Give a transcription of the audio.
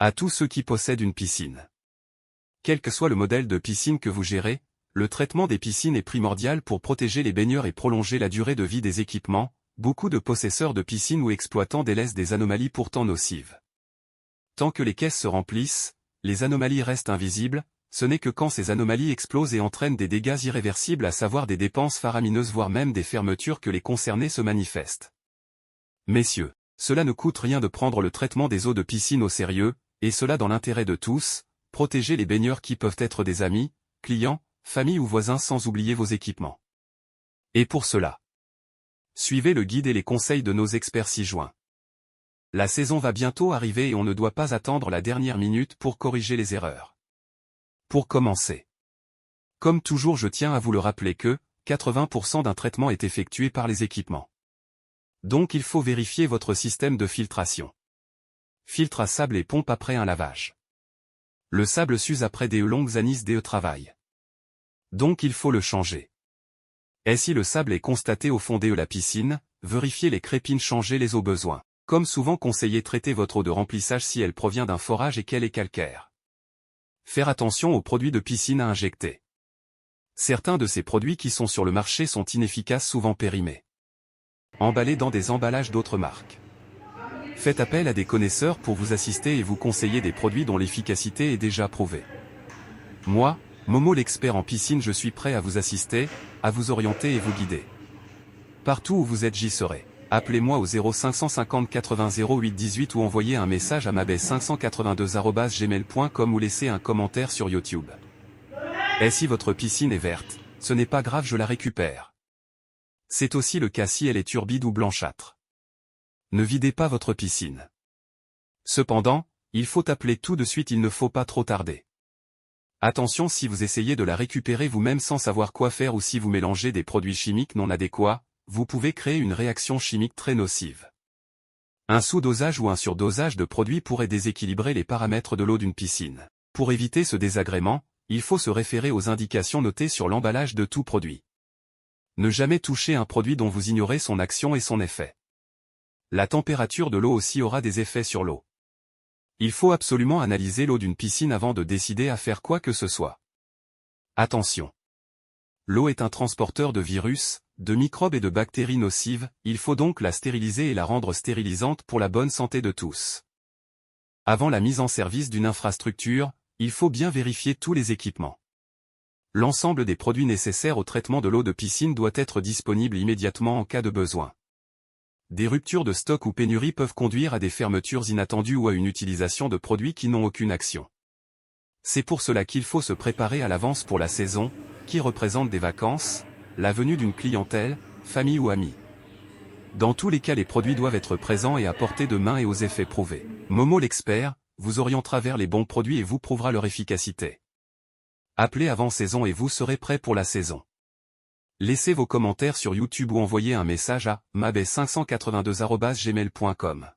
À tous ceux qui possèdent une piscine. Quel que soit le modèle de piscine que vous gérez, le traitement des piscines est primordial pour protéger les baigneurs et prolonger la durée de vie des équipements. Beaucoup de possesseurs de piscines ou exploitants délaissent des anomalies pourtant nocives. Tant que les caisses se remplissent, les anomalies restent invisibles, ce n'est que quand ces anomalies explosent et entraînent des dégâts irréversibles, à savoir des dépenses faramineuses voire même des fermetures, que les concernés se manifestent. Messieurs, cela ne coûte rien de prendre le traitement des eaux de piscine au sérieux, et cela dans l'intérêt de tous, protéger les baigneurs qui peuvent être des amis, clients, famille ou voisins, sans oublier vos équipements. Et pour cela, suivez le guide et les conseils de nos experts ci-joints. La saison va bientôt arriver et on ne doit pas attendre la dernière minute pour corriger les erreurs. Pour commencer, comme toujours, je tiens à vous le rappeler que 80% d'un traitement est effectué par les équipements. Donc il faut vérifier votre système de filtration. Filtre à sable et pompe après un lavage. Le sable s'use après des longues années de travail. Donc il faut le changer. Et si le sable est constaté au fond de la piscine, vérifiez les crépines, changez les au besoin. Comme souvent conseillé, traitez votre eau de remplissage si elle provient d'un forage et qu'elle est calcaire. Faire attention aux produits de piscine à injecter. Certains de ces produits qui sont sur le marché sont inefficaces, souvent périmés. Emballés dans des emballages d'autres marques. Faites appel à des connaisseurs pour vous assister et vous conseiller des produits dont l'efficacité est déjà prouvée. Moi, Momo l'expert en piscine, je suis prêt à vous assister, à vous orienter et vous guider. Partout où vous êtes, j'y serai. Appelez-moi au 0550 80 08 18 ou envoyez un message à mabay582@gmail.com ou laissez un commentaire sur YouTube. Et si votre piscine est verte, ce n'est pas grave, je la récupère. C'est aussi le cas si elle est turbide ou blanchâtre. Ne videz pas votre piscine. Cependant, il faut appeler tout de suite, il ne faut pas trop tarder. Attention si vous essayez de la récupérer vous-même sans savoir quoi faire ou si vous mélangez des produits chimiques non adéquats, vous pouvez créer une réaction chimique très nocive. Un sous-dosage ou un surdosage de produits pourrait déséquilibrer les paramètres de l'eau d'une piscine. Pour éviter ce désagrément, il faut se référer aux indications notées sur l'emballage de tout produit. Ne jamais toucher un produit dont vous ignorez son action et son effet. La température de l'eau aussi aura des effets sur l'eau. Il faut absolument analyser l'eau d'une piscine avant de décider à faire quoi que ce soit. Attention! L'eau est un transporteur de virus, de microbes et de bactéries nocives, il faut donc la stériliser et la rendre stérilisante pour la bonne santé de tous. Avant la mise en service d'une infrastructure, il faut bien vérifier tous les équipements. L'ensemble des produits nécessaires au traitement de l'eau de piscine doit être disponible immédiatement en cas de besoin. Des ruptures de stock ou pénuries peuvent conduire à des fermetures inattendues ou à une utilisation de produits qui n'ont aucune action. C'est pour cela qu'il faut se préparer à l'avance pour la saison, qui représente des vacances, la venue d'une clientèle, famille ou amis. Dans tous les cas, les produits doivent être présents et à portée de main et aux effets prouvés. Momo l'expert vous orientera vers les bons produits et vous prouvera leur efficacité. Appelez avant saison et vous serez prêt pour la saison. Laissez vos commentaires sur YouTube ou envoyez un message à mabay582@gmail.com.